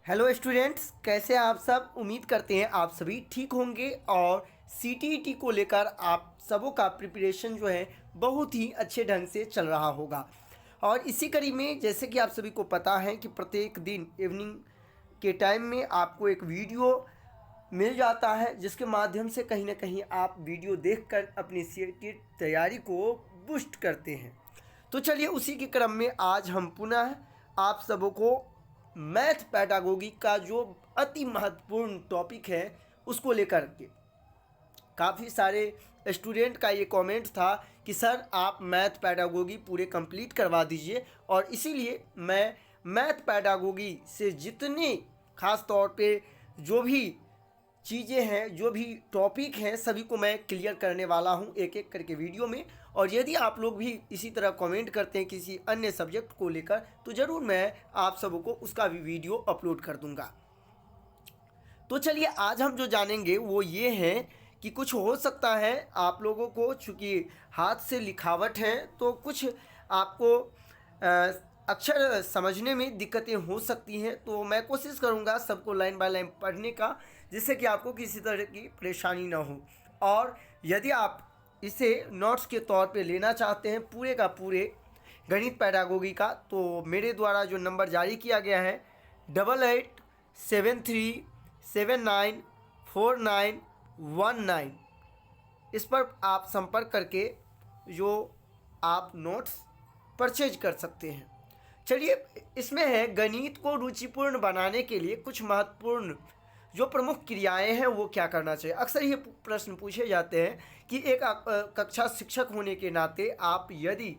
Hello students, कैसे आप सब। उम्मीद करते हैं आप सभी ठीक होंगे और सीटीईटी को लेकर आप सबों का प्रिपरेशन जो है बहुत ही अच्छे ढंग से चल रहा होगा। और इसी कड़ी में जैसे कि आप सभी को पता है कि प्रत्येक दिन इवनिंग के टाइम में आपको एक वीडियो मिल जाता है जिसके माध्यम से कहीं ना कहीं आप वीडियो देखकर अपनी सीटीईटी तैयारी को बूस्ट करते हैं। तो चलिए उसी के क्रम में आज हम पुनः आप सबों को मैथ पैडागोगी का जो अति महत्वपूर्ण टॉपिक है उसको लेकर के काफ़ी सारे स्टूडेंट का ये कमेंट था कि सर आप मैथ पैडागोगी पूरे कंप्लीट करवा दीजिए, और इसीलिए मैं मैथ पैडागोगी से जितने खास तौर पे जो भी चीज़ें हैं, जो भी टॉपिक हैं, सभी को मैं क्लियर करने वाला हूं एक एक करके वीडियो में। और यदि आप लोग भी इसी तरह कमेंट करते हैं किसी अन्य सब्जेक्ट को लेकर तो ज़रूर मैं आप सबों को उसका भी वीडियो अपलोड कर दूंगा। तो चलिए आज हम जो जानेंगे वो ये है कि कुछ हो सकता है आप लोगों को, चूँकि हाथ से लिखावट है तो कुछ आपको अक्षर समझने में दिक्कतें हो सकती हैं, तो मैं कोशिश करूंगा सबको लाइन बाय लाइन पढ़ने का, जिससे कि आपको किसी तरह की परेशानी ना हो। और यदि आप इसे नोट्स के तौर पे लेना चाहते हैं पूरे का पूरे गणित पैडागोगी का, तो मेरे द्वारा जो नंबर जारी किया गया है 8873794919, इस पर आप संपर्क करके जो आप नोट्स परचेज कर सकते हैं। चलिए इसमें है गणित को रुचिपूर्ण बनाने के लिए कुछ महत्वपूर्ण जो प्रमुख क्रियाएं हैं वो क्या करना चाहिए। अक्सर ये प्रश्न पूछे जाते हैं कि एक कक्षा शिक्षक होने के नाते आप यदि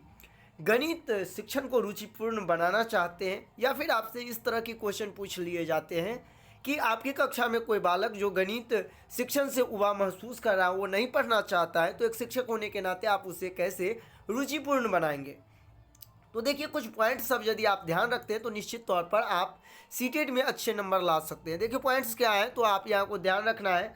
गणित शिक्षण को रुचिपूर्ण बनाना चाहते हैं, या फिर आपसे इस तरह के क्वेश्चन पूछ लिए जाते हैं कि आपकी कक्षा में कोई बालक जो गणित शिक्षण से उबा महसूस कर रहा है, वो नहीं पढ़ना चाहता है, तो एक शिक्षक होने के नाते आप उसे कैसे रुचिपूर्ण बनाएंगे। तो देखिए कुछ पॉइंट्स सब यदि आप ध्यान रखते हैं तो निश्चित तौर पर आप सीटेट में अच्छे नंबर ला सकते हैं। देखिए पॉइंट्स क्या हैं, तो आप यहाँ को ध्यान रखना है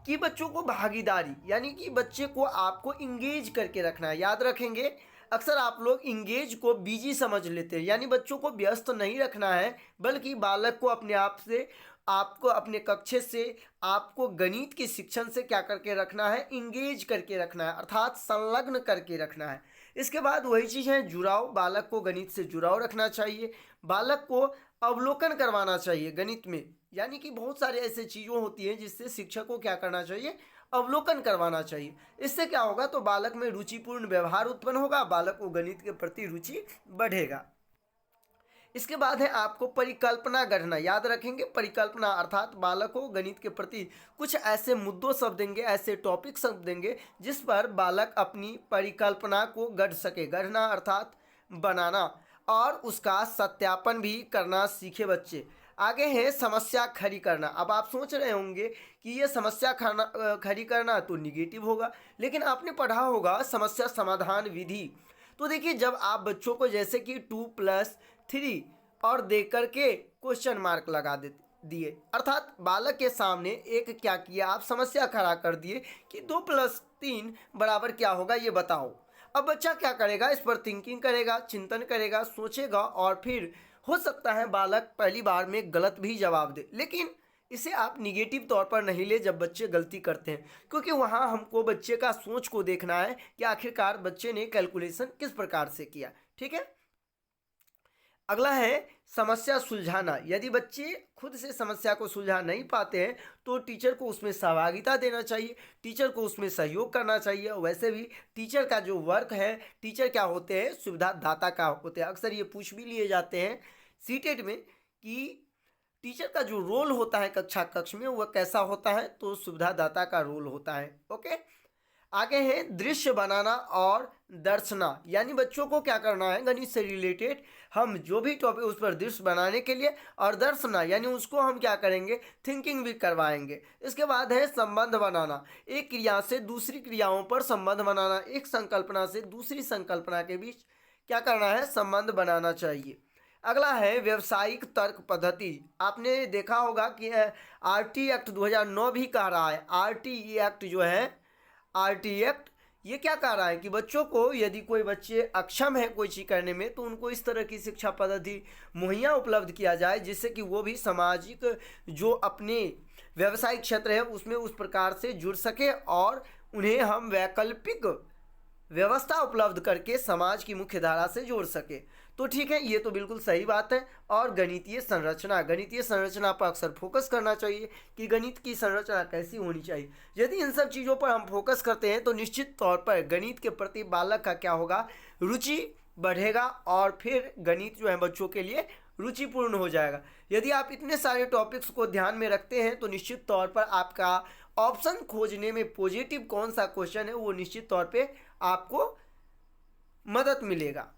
कि बच्चों को भागीदारी, यानी कि बच्चे को आपको इंगेज करके रखना है। याद रखेंगे अक्सर आप लोग इंगेज को बिजी समझ लेते हैं, यानी बच्चों को व्यस्त नहीं रखना है, बल्कि बालक को अपने आप से, आपको अपने कक्षे से, आपको गणित के शिक्षण से क्या करके रखना है, इंगेज करके रखना है, अर्थात संलग्न करके रखना है। इसके बाद वही चीज़ है जुड़ाव, बालक को गणित से जुड़ाव रखना चाहिए, बालक को अवलोकन करवाना चाहिए गणित में, यानी कि बहुत सारे ऐसे चीज़ों होती हैं जिससे शिक्षक को क्या करना चाहिए, अवलोकन करवाना चाहिए। इससे क्या होगा, तो बालक में रुचिपूर्ण व्यवहार उत्पन्न होगा, बालक को गणित के प्रति रुचि बढ़ेगा। इसके बाद है आपको परिकल्पना गढ़ना। याद रखेंगे परिकल्पना अर्थात बालक को गणित के प्रति कुछ ऐसे मुद्दों सब देंगे, ऐसे टॉपिक सब देंगे जिस पर बालक अपनी परिकल्पना को गढ़ सके। गढ़ना अर्थात बनाना, और उसका सत्यापन भी करना सीखे बच्चे। आगे है समस्या खड़ी करना। अब आप सोच रहे होंगे कि ये समस्या खड़ी करना तो निगेटिव होगा, लेकिन आपने पढ़ा होगा समस्या समाधान विधि। तो देखिए जब आप बच्चों को जैसे कि 2+3 और दे करके क्वेश्चन मार्क लगा दिए, अर्थात बालक के सामने एक क्या किया, आप समस्या खड़ा कर दिए कि 2+3 बराबर क्या होगा ये बताओ। अब बच्चा क्या करेगा, इस पर थिंकिंग करेगा, चिंतन करेगा, सोचेगा, और फिर हो सकता है बालक पहली बार में गलत भी जवाब दे, लेकिन इसे आप निगेटिव तौर पर नहीं ले जब बच्चे गलती करते हैं, क्योंकि वहाँ हमको बच्चे का सोच को देखना है कि आखिरकार बच्चे ने कैलकुलेशन किस प्रकार से किया। ठीक है, अगला है समस्या सुलझाना। यदि बच्चे खुद से समस्या को सुलझा नहीं पाते हैं तो टीचर को उसमें सहभागिता देना चाहिए, टीचर को उसमें सहयोग करना चाहिए। वैसे भी टीचर का जो वर्क है, टीचर क्या होते हैं, सुविधा दाता का होते हैं। अक्सर ये पूछ भी लिए जाते हैं सीटेट में कि टीचर का जो रोल होता है कक्षा कक्ष में वह कैसा होता है, तो सुविधादाता का रोल होता है। ओके, आगे है दृश्य बनाना और दर्शना, यानी बच्चों को क्या करना है, गणित से रिलेटेड हम जो भी टॉपिक उस पर दृश्य बनाने के लिए, और दर्शना यानी उसको हम क्या करेंगे, थिंकिंग भी करवाएंगे। इसके बाद है संबंध बनाना, एक क्रिया से दूसरी क्रियाओं पर संबंध बनाना, एक संकल्पना से दूसरी संकल्पना के बीच क्या करना है, संबंध बनाना चाहिए। अगला है व्यवसायिक तर्क पद्धति। आपने देखा होगा कि आरटी एक्ट 2009 भी कह रहा है, आरटी एक्ट जो है, आरटी एक्ट ये क्या कह रहा है कि बच्चों को, यदि कोई बच्चे अक्षम है कोई चीज़ करने में, तो उनको इस तरह की शिक्षा पद्धति मुहैया उपलब्ध किया जाए जिससे कि वो भी सामाजिक जो अपने व्यवसायिक क्षेत्र है उसमें उस प्रकार से जुड़ सके और उन्हें हम वैकल्पिक व्यवस्था उपलब्ध करके समाज की मुख्य धारा से जोड़ सके। तो ठीक है, ये तो बिल्कुल सही बात है। और गणितीय संरचना पर अक्सर फोकस करना चाहिए कि गणित की संरचना कैसी होनी चाहिए। यदि इन सब चीज़ों पर हम फोकस करते हैं तो निश्चित तौर पर गणित के प्रति बालक का क्या होगा, रुचि बढ़ेगा और फिर गणित जो है बच्चों के लिए रुचिपूर्ण हो जाएगा। यदि आप इतने सारे टॉपिक्स को ध्यान में रखते हैं तो निश्चित तौर पर आपका ऑप्शन खोजने में पॉजिटिव कौन सा क्वेश्चन है वो निश्चित तौर पे आपको मदद मिलेगा।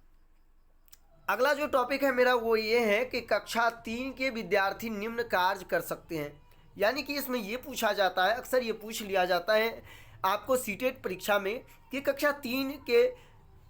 अगला जो टॉपिक है मेरा वो ये है कि कक्षा 3 के विद्यार्थी निम्न कार्य कर सकते हैं। यानी कि इसमें ये पूछा जाता है, अक्सर ये पूछ लिया जाता है आपको सीटेट परीक्षा में कि कक्षा 3 के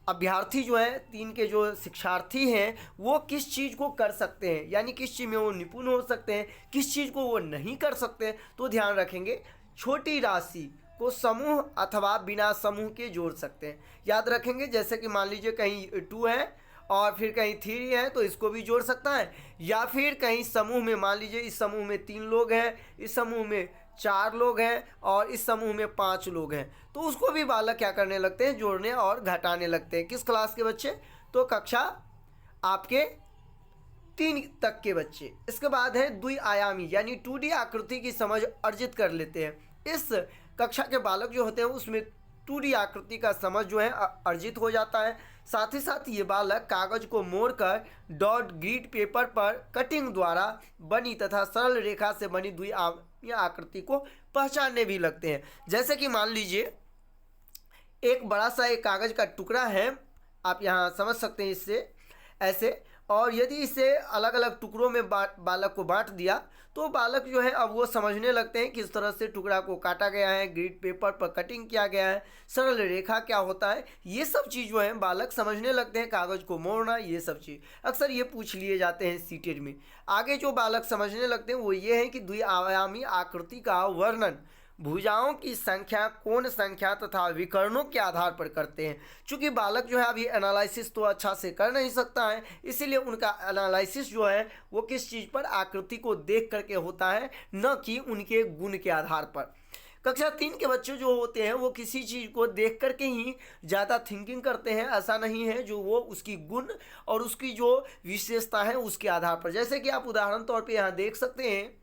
अभ्यर्थी जो हैं, 3 के जो शिक्षार्थी हैं वो किस चीज़ को कर सकते हैं, यानी किस चीज़ में वो निपुण हो सकते हैं, किस चीज़ को वो नहीं कर सकते। तो ध्यान रखेंगे, छोटी राशि को समूह अथवा बिना समूह के जोड़ सकते हैं। याद रखेंगे, जैसे कि मान लीजिए कहीं 2 है और फिर कहीं 3 है तो इसको भी जोड़ सकता है, या फिर कहीं समूह में मान लीजिए इस समूह में 3 लोग हैं, इस समूह में 4 लोग हैं और इस समूह में 5 लोग हैं, तो उसको भी बालक क्या करने लगते हैं, जोड़ने और घटाने लगते हैं। किस क्लास के बच्चे, तो कक्षा आपके 3 तक के बच्चे। इसके बाद है द्विआयामी यानी 2D आकृति की समझ अर्जित कर लेते हैं। इस कक्षा के बालक जो होते हैं उसमें 2D आकृति का समझ जो है अर्जित हो जाता है। साथ ही साथ ये बालक कागज को मोड़कर डॉट ग्रीड पेपर पर कटिंग द्वारा बनी तथा सरल रेखा से बनी द्विआयामी आकृति को पहचानने भी लगते हैं। जैसे कि मान लीजिए एक बड़ा सा एक कागज का टुकड़ा है, आप यहाँ समझ सकते हैं इससे ऐसे, और यदि इसे अलग अलग टुकड़ों में बालक को बांट दिया तो बालक जो है अब वो समझने लगते हैं किस तरह से टुकड़ा को काटा गया है, ग्रीड पेपर पर कटिंग किया गया है, सरल रेखा क्या होता है, ये सब चीज़ जो है बालक समझने लगते हैं, कागज़ को मोड़ना, ये सब चीज़ अक्सर ये पूछ लिए जाते हैं सीटेट में। आगे जो बालक समझने लगते हैं वो ये है कि द्विआयामी आकृति का वर्णन भुजाओं की संख्या, कोण संख्या तथा विकर्णों के आधार पर करते हैं। चूँकि बालक जो है अभी एनालिसिस तो अच्छा से कर नहीं सकता है, इसीलिए उनका एनालिसिस जो है वो किस चीज़ पर, आकृति को देख करके होता है, न कि उनके गुण के आधार पर। कक्षा 3 के बच्चे जो होते हैं वो किसी चीज़ को देख करके ही ज़्यादा थिंकिंग करते हैं, ऐसा नहीं है, जो वो उसकी गुण और उसकी जो विशेषता है उसके आधार पर। जैसे कि आप उदाहरण तौर पर यहाँ देख सकते हैं,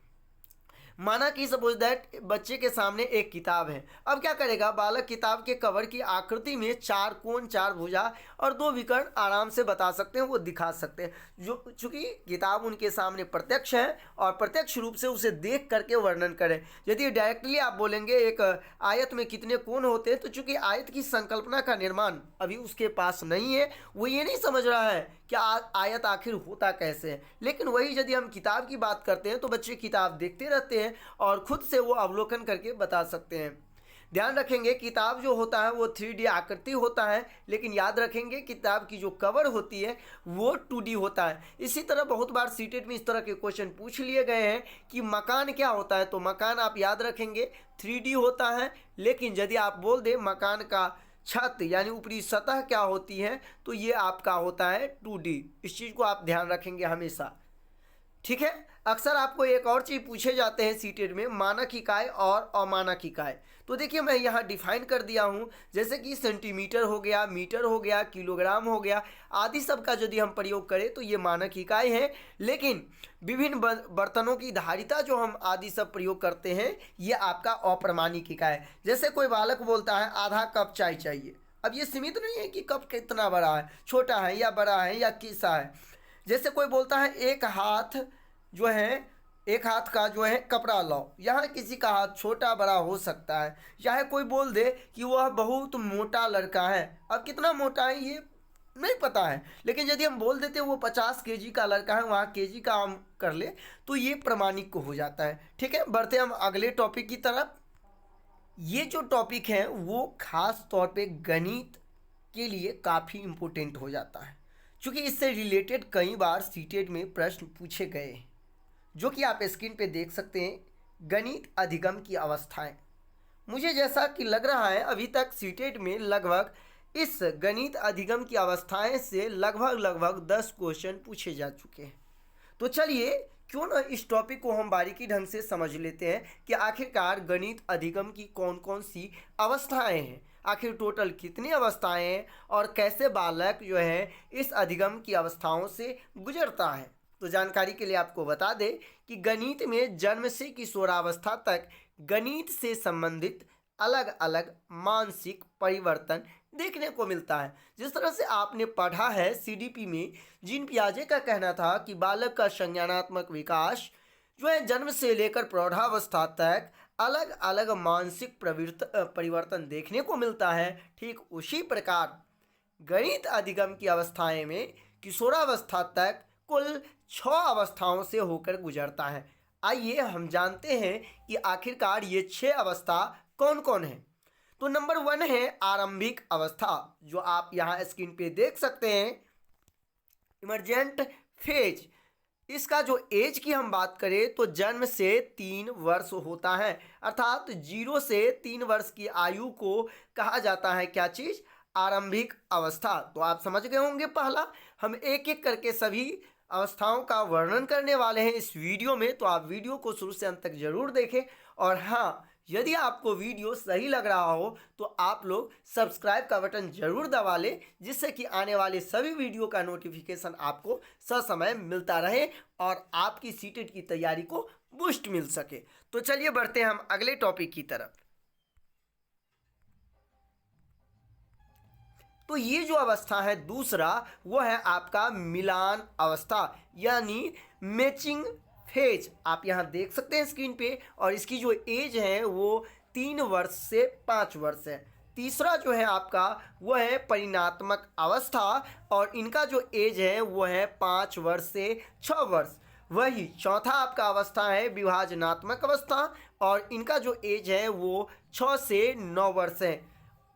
माना कि सपोज दैट बच्चे के सामने एक किताब है। अब क्या करेगा बालक, किताब के कवर की आकृति में 4 कोण, 4 भुजा और 2 विकर्ण आराम से बता सकते हैं, वो दिखा सकते हैं। जो चूंकि किताब उनके सामने प्रत्यक्ष है और प्रत्यक्ष रूप से उसे देख करके वर्णन करें। यदि डायरेक्टली आप बोलेंगे एक आयत में कितने कोण होते हैं, तो चूंकि आयत की संकल्पना का निर्माण अभी उसके पास नहीं है, वो ये नहीं समझ रहा है कि आयत आखिर होता कैसे है। लेकिन वही यदि हम किताब की बात करते हैं तो बच्चे किताब देखते रहते हैं और खुद से वो अवलोकन करके बता सकते हैं। ध्यान रखेंगे किताब जो होता है वो 3D आकृति होता है, लेकिन याद रखेंगे किताब की जो कवर होती है वो 2D होता है। इसी तरह बहुत बार सीटेट में इस तरह के क्वेश्चन पूछ लिए गए हैं कि मकान क्या होता है, तो मकान आप याद रखेंगे 3D होता है, लेकिन यदि आप बोल दें मकान का छत यानी ऊपरी सतह क्या होती है, तो ये आपका होता है 2D। इस चीज़ को आप ध्यान रखेंगे हमेशा, ठीक है। अक्सर आपको एक और चीज़ पूछे जाते हैं सीटेट में, मानक इकाई और अमानक इकाई। तो देखिए मैं यहाँ डिफाइन कर दिया हूँ, जैसे कि सेंटीमीटर हो गया, मीटर हो गया, किलोग्राम हो गया, आदि सब का यदि हम प्रयोग करें तो ये मानक इकाई है। लेकिन विभिन्न बर्तनों की धारिता जो हम आदि सब प्रयोग करते हैं ये आपका अप्रमाणिक इकाई है। जैसे कोई बालक बोलता है आधा कप चाय चाहिए, अब ये सीमित नहीं है कि कप कितना बड़ा है, छोटा है या बड़ा है या कैसा है। जैसे कोई बोलता है एक हाथ जो है, एक हाथ का जो है कपड़ा लाओ, यहाँ किसी का हाथ छोटा बड़ा हो सकता है। चाहे कोई बोल दे कि वह बहुत मोटा लड़का है, अब कितना मोटा है ये नहीं पता है, लेकिन यदि हम बोल देते हैं वो 50 kg का लड़का है, वहाँ kg का हम कर ले तो ये प्रमाणिक को हो जाता है। ठीक है, बढ़ते हम अगले टॉपिक की तरफ। ये जो टॉपिक है वो खास तौर पे गणित के लिए काफ़ी इम्पोर्टेंट हो जाता है, क्योंकि इससे रिलेटेड कई बार सीटेट में प्रश्न पूछे गए हैं, जो कि आप स्क्रीन पे देख सकते हैं। गणित अधिगम की अवस्थाएं, मुझे जैसा कि लग रहा है अभी तक सीटेट में लगभग इस गणित अधिगम की अवस्थाएं से लगभग 10 क्वेश्चन पूछे जा चुके हैं। तो चलिए क्यों ना इस टॉपिक को हम बारीकी ढंग से समझ लेते हैं कि आखिरकार गणित अधिगम की कौन कौन सी अवस्थाएं हैं, आखिर टोटल कितनी अवस्थाएं हैं और कैसे बालक जो है इस अधिगम की अवस्थाओं से गुजरता है। तो जानकारी के लिए आपको बता दें कि गणित में जन्म से किशोरावस्था तक गणित से संबंधित अलग अलग मानसिक परिवर्तन देखने को मिलता है। जिस तरह से आपने पढ़ा है सीडीपी में, जीन पियाजे का कहना था कि बालक का संज्ञानात्मक विकास जो है जन्म से लेकर प्रौढ़ावस्था तक अलग अलग मानसिक परिवर्तन देखने को मिलता है। ठीक उसी प्रकार गणित अधिगम की अवस्थाएं में किशोरावस्था तक कुल 6 अवस्थाओं से होकर गुजरता है। आइए हम जानते हैं कि आखिरकार ये 6 अवस्था कौन कौन है। तो नंबर 1 है आरंभिक अवस्था, जो आप यहाँ स्क्रीन पे देख सकते हैं, इमरजेंट फेज। इसका जो एज की हम बात करें तो जन्म से 3 वर्ष होता है, अर्थात 0 से 3 वर्ष की आयु को कहा जाता है क्या चीज़, आरंभिक अवस्था। तो आप समझ गए होंगे। पहला हम एक एक करके सभी अवस्थाओं का वर्णन करने वाले हैं इस वीडियो में, तो आप वीडियो को शुरू से अंत तक जरूर देखें। और हाँ, यदि आपको वीडियो सही लग रहा हो तो आप लोग सब्सक्राइब का बटन जरूर दबा लें, जिससे कि आने वाले सभी वीडियो का नोटिफिकेशन आपको ससमय मिलता रहे और आपकी सीटेट की तैयारी को बूस्ट मिल सके। तो चलिए बढ़ते हैं हम अगले टॉपिक की तरफ। तो ये जो अवस्था है दूसरा, वो है आपका मिलान अवस्था यानी मैचिंग फेज। आप यहाँ देख सकते हैं स्क्रीन पे, और इसकी जो एज है वो 3 वर्ष से 5 वर्ष है। तीसरा जो है आपका वो है परिणात्मक अवस्था, और इनका जो एज है वो है 5 वर्ष से 6 वर्ष। वही चौथा आपका अवस्था है विभाजनात्मक अवस्था, और इनका जो एज है वो 6 से 9 वर्ष है।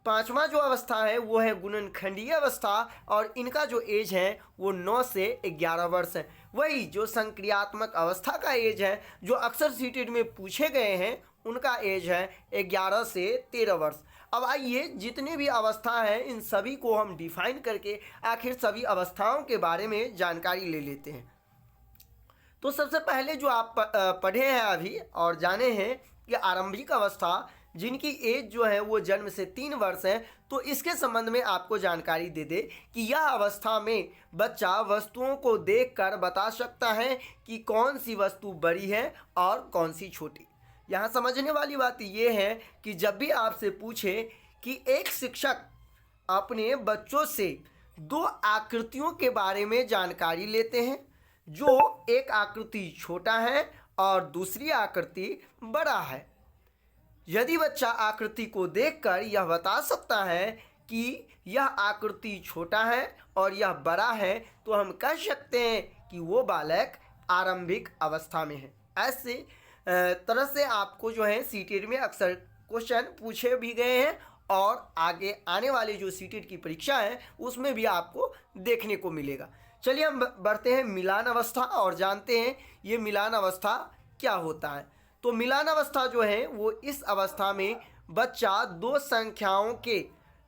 पांचवा जो अवस्था है वो है गुणनखंडीय अवस्था, और इनका जो एज है वो 9 से 11 वर्ष है। वही जो संक्रियात्मक अवस्था का एज है, जो अक्सर सीटेट में पूछे गए हैं, उनका एज है 11 से 13 वर्ष। अब आइए जितने भी अवस्था हैं इन सभी को हम डिफाइन करके आखिर सभी अवस्थाओं के बारे में जानकारी ले लेते हैं। तो सबसे पहले जो आप पढ़े हैं अभी और जाने हैं कि आरंभिक अवस्था जिनकी एज जो है वो जन्म से 3 वर्ष है, तो इसके संबंध में आपको जानकारी दे दे कि यह अवस्था में बच्चा वस्तुओं को देखकर बता सकता है कि कौन सी वस्तु बड़ी है और कौन सी छोटी। यहाँ समझने वाली बात ये है कि जब भी आपसे पूछे कि एक शिक्षक अपने बच्चों से 2 आकृतियों के बारे में जानकारी लेते हैं, जो एक आकृति छोटा है और दूसरी आकृति बड़ा है। यदि बच्चा आकृति को देखकर यह बता सकता है कि यह आकृति छोटा है और यह बड़ा है, तो हम कह सकते हैं कि वो बालक आरंभिक अवस्था में है। ऐसे तरह से आपको जो है सीटेट में अक्सर क्वेश्चन पूछे भी गए हैं, और आगे आने वाली जो सीटेट की परीक्षा है उसमें भी आपको देखने को मिलेगा। चलिए हम बढ़ते हैं मिलान अवस्था और जानते हैं ये मिलान अवस्था क्या होता है। तो मिलान अवस्था जो है वो इस अवस्था में बच्चा 2 संख्याओं के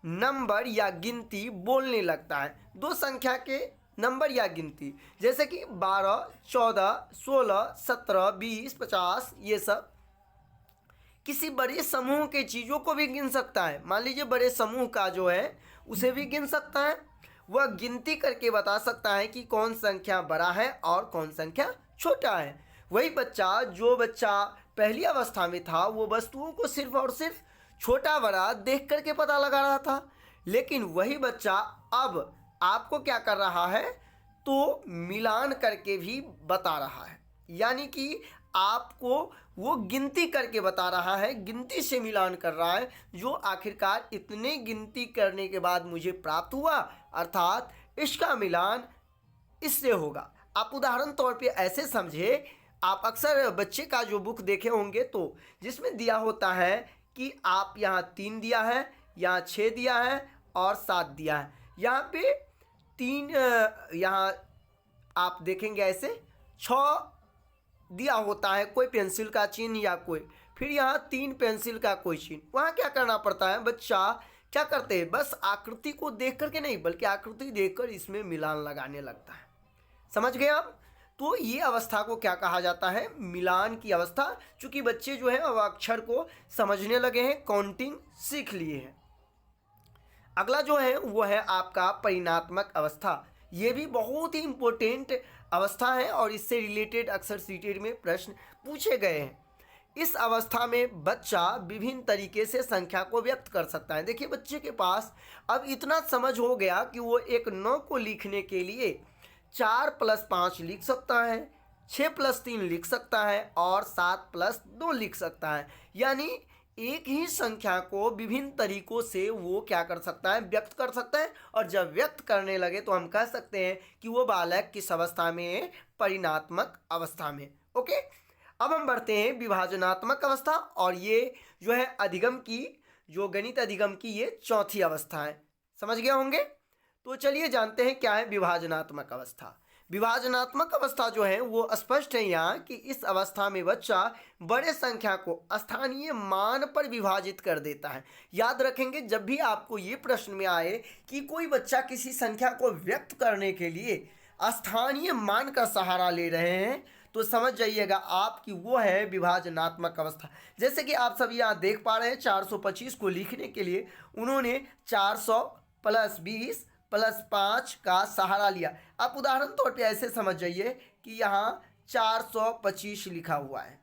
नंबर या गिनती बोलने लगता है। 2 संख्या के नंबर या गिनती, जैसे कि 12, 14, 16, 17, 20, 50, ये सब। किसी बड़े समूह के चीज़ों को भी गिन सकता है। मान लीजिए बड़े समूह का जो है उसे भी गिन सकता है। वह गिनती करके बता सकता है कि कौन संख्या बड़ा है और कौन संख्या छोटा है। वही बच्चा जो बच्चा पहली अवस्था में था वो वस्तुओं को सिर्फ और सिर्फ छोटा बड़ा देख करके पता लगा रहा था, लेकिन वही बच्चा अब आपको क्या कर रहा है, तो मिलान करके भी बता रहा है। यानी कि आपको वो गिनती करके बता रहा है, गिनती से मिलान कर रहा है, जो आखिरकार इतने गिनती करने के बाद मुझे प्राप्त हुआ, अर्थात इसका मिलान इससे होगा। आप उदाहरण तौर पे ऐसे समझे, आप अक्सर बच्चे का जो बुक देखे होंगे तो जिसमें दिया होता है कि आप यहाँ 3 दिया है, यहाँ 6 दिया है और 7 दिया है। यहाँ पे 3 यहाँ आप देखेंगे ऐसे 6 दिया होता है, कोई पेंसिल का चिन्ह या कोई, फिर यहाँ 3 पेंसिल का क्वेश्चन। वहाँ क्या करना पड़ता है, बच्चा क्या करते हैं, बस आकृति को देख करके नहीं बल्कि आकृति देखकर इसमें मिलान लगाने लगता है। समझ गए आप। तो ये अवस्था को क्या कहा जाता है, मिलान की अवस्था। चूंकि बच्चे जो है अब अक्षर को समझने लगे हैं, काउंटिंग सीख लिए हैं। अगला जो है वो है आपका परिणात्मक अवस्था। ये भी बहुत ही इंपॉर्टेंट अवस्था है और इससे रिलेटेड अक्सर सीटेट में प्रश्न पूछे गए हैं। इस अवस्था में बच्चा विभिन्न तरीके से संख्या को व्यक्त कर सकता है। देखिए बच्चे के पास अब इतना समझ हो गया कि वो एक 9 को लिखने के लिए 4 + 5 लिख सकता है, 6 + 3 लिख सकता है और 7 + 2 लिख सकता है। यानी एक ही संख्या को विभिन्न तरीकों से वो क्या कर सकता है, व्यक्त कर सकता है। और जब व्यक्त करने लगे तो हम कह सकते हैं कि वो बालक किस अवस्था में है, परिणात्मक अवस्था में। ओके, अब हम बढ़ते हैं विभाजनात्मक अवस्था। और ये जो है अधिगम की, जो गणित अधिगम की ये चौथी अवस्था है। समझ गए होंगे। तो चलिए जानते हैं क्या है विभाजनात्मक अवस्था। विभाजनात्मक अवस्था जो है वो स्पष्ट है यहाँ कि इस अवस्था में बच्चा बड़े संख्या को स्थानीय मान पर विभाजित कर देता है। याद रखेंगे जब भी आपको ये प्रश्न में आए कि कोई बच्चा किसी संख्या को व्यक्त करने के लिए स्थानीय मान का सहारा ले रहे हैं तो समझ जाइएगा आप कि वो है विभाजनात्मक अवस्था। जैसे कि आप सब यहाँ देख पा रहे हैं 425 को लिखने के लिए उन्होंने 400 + 20 + 5 का सहारा लिया। आप उदाहरण तौर पे ऐसे समझ जाइए कि यहाँ 425 लिखा हुआ है।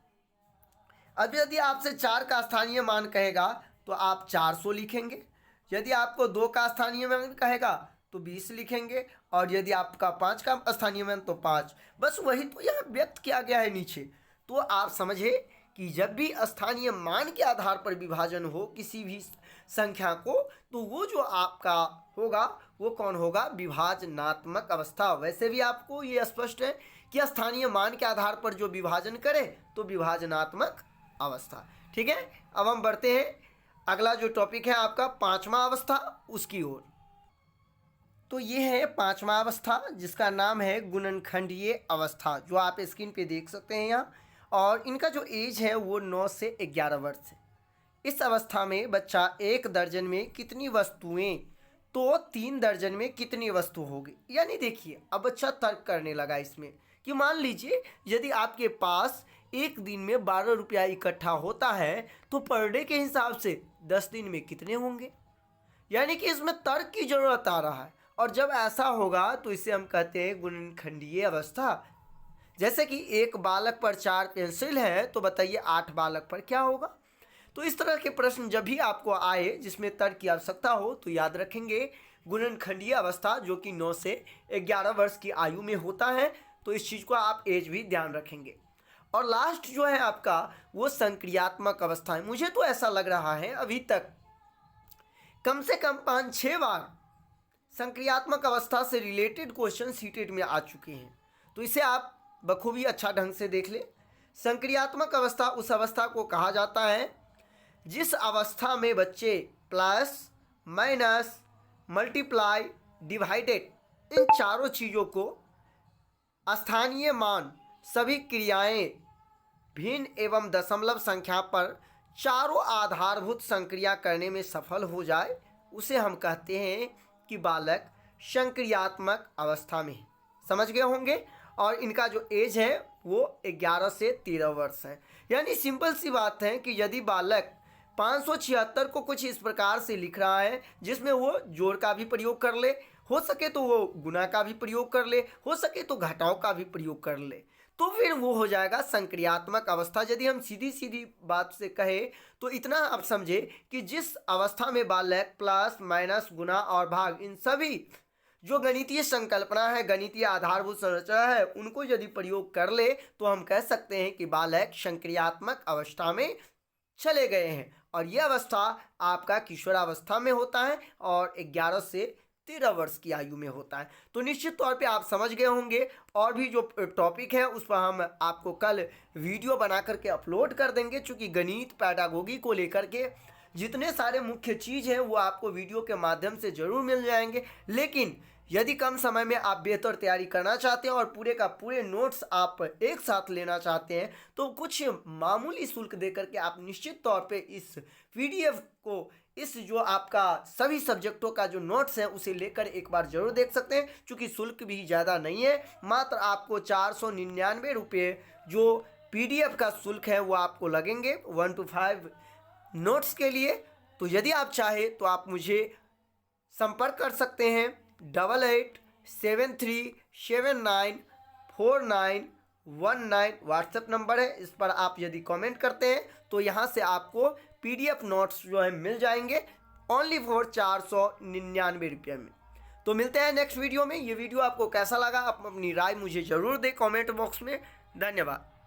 अब यदि आपसे 4 का स्थानीय मान कहेगा तो आप 400 लिखेंगे। यदि आपको 2 का स्थानीय मान कहेगा तो 20 लिखेंगे और यदि आपका 5 का स्थानीय मान तो 5। बस वही तो यहाँ व्यक्त किया गया है नीचे। तो आप समझे कि जब भी स्थानीय मान के आधार पर विभाजन हो किसी भी संख्या को तो वो जो आपका होगा वो कौन होगा, विभाजनात्मक अवस्था। वैसे भी आपको ये स्पष्ट है कि स्थानीय मान के आधार पर जो विभाजन करे तो विभाजनात्मक अवस्था। ठीक है, अब हम बढ़ते हैं अगला जो टॉपिक है आपका 5वां अवस्था उसकी ओर। तो ये है 5वां अवस्था जिसका नाम है गुणनखंडीय अवस्था, जो आप स्क्रीन पे देख सकते हैं यहाँ। और इनका जो एज है वो 9 से 11 वर्ष है। इस अवस्था में बच्चा 1 दर्जन में कितनी वस्तुएं तो 3 दर्जन में कितनी वस्तु होगी। यानी देखिए अब बच्चा तर्क करने लगा इसमें कि मान लीजिए यदि आपके पास एक दिन में 12 रुपया इकट्ठा होता है तो पर डे के हिसाब से 10 दिन में कितने होंगे। यानी कि इसमें तर्क की जरूरत आ रहा है। और जब ऐसा होगा तो इसे हम कहते हैं गुणनखंडीय अवस्था। जैसे कि एक बालक पर 4 पेंसिल है तो बताइए 8 बालक पर क्या होगा। तो इस तरह के प्रश्न जब भी आपको आए जिसमें तर्क की आवश्यकता हो तो याद रखेंगे गुणनखंडीय अवस्था जो कि 9 से 11 वर्ष की आयु में होता है। तो इस चीज़ को आप एज भी ध्यान रखेंगे। और लास्ट जो है आपका वो संक्रियात्मक अवस्था है। मुझे तो ऐसा लग रहा है अभी तक कम से कम 5-6 बार संक्रियात्मक अवस्था से रिलेटेड क्वेश्चन सीटेट में आ चुके हैं। तो इसे आप बखूबी अच्छा ढंग से देख ले। संक्रियात्मक अवस्था उस अवस्था को कहा जाता है जिस अवस्था में बच्चे plus, minus, multiply, divided in चारों चीज़ों को स्थानीय मान, सभी क्रियाएं भिन्न एवं दशमलव संख्या पर चारों आधारभूत संक्रिया करने में सफल हो जाए उसे हम कहते हैं कि बालक संक्रियात्मक अवस्था में। समझ गए होंगे। और इनका जो एज है वो 11 से 13 वर्ष है। यानी सिंपल सी बात है कि यदि बालक 576 को कुछ इस प्रकार से लिख रहा है जिसमें वो जोड़ का भी प्रयोग कर ले, हो सके तो वो गुणा का भी प्रयोग कर ले, हो सके तो घटाव का भी प्रयोग कर ले, तो फिर वो हो जाएगा संक्रियात्मक अवस्था। यदि हम सीधी सीधी बात से कहें तो इतना आप समझे कि जिस अवस्था में बालक प्लस, माइनस, गुणा और भाग इन सभी जो गणितीय संकल्पना है, गणितीय आधारभूत संरचना है, उनको यदि प्रयोग कर ले तो हम कह सकते हैं कि बालक संक्रियात्मक अवस्था में चले गए हैं। और यह अवस्था आपका किशोरावस्था में होता है और 11 से 13 वर्ष की आयु में होता है। तो निश्चित तौर पे आप समझ गए होंगे। और भी जो टॉपिक है उस पर हम आपको कल वीडियो बना करके अपलोड कर देंगे। चूँकि गणित पैडागोगी को लेकर के जितने सारे मुख्य चीज़ हैं वो आपको वीडियो के माध्यम से ज़रूर मिल जाएंगे। लेकिन यदि कम समय में आप बेहतर तैयारी करना चाहते हैं और पूरे का पूरे नोट्स आप एक साथ लेना चाहते हैं तो कुछ मामूली शुल्क देकर के आप निश्चित तौर पे इस पीडीएफ को, इस जो आपका सभी सब्जेक्टों का जो नोट्स है उसे लेकर एक बार जरूर देख सकते हैं। चूँकि शुल्क भी ज़्यादा नहीं है, मात्र आपको 499 रुपये जो पीडीएफ का शुल्क है वो आपको लगेंगे 1 to 5 नोट्स के लिए। तो यदि आप चाहे तो आप मुझे संपर्क कर सकते हैं 8873794919 व्हाट्सएप नंबर है। इस पर आप यदि कमेंट करते हैं तो यहाँ से आपको पीडीएफ नोट्स जो है मिल जाएंगे ओनली फॉर 499 रुपये में। तो मिलते हैं नेक्स्ट वीडियो में। ये वीडियो आपको कैसा लगा आप अपनी राय मुझे ज़रूर दें कमेंट बॉक्स में। धन्यवाद।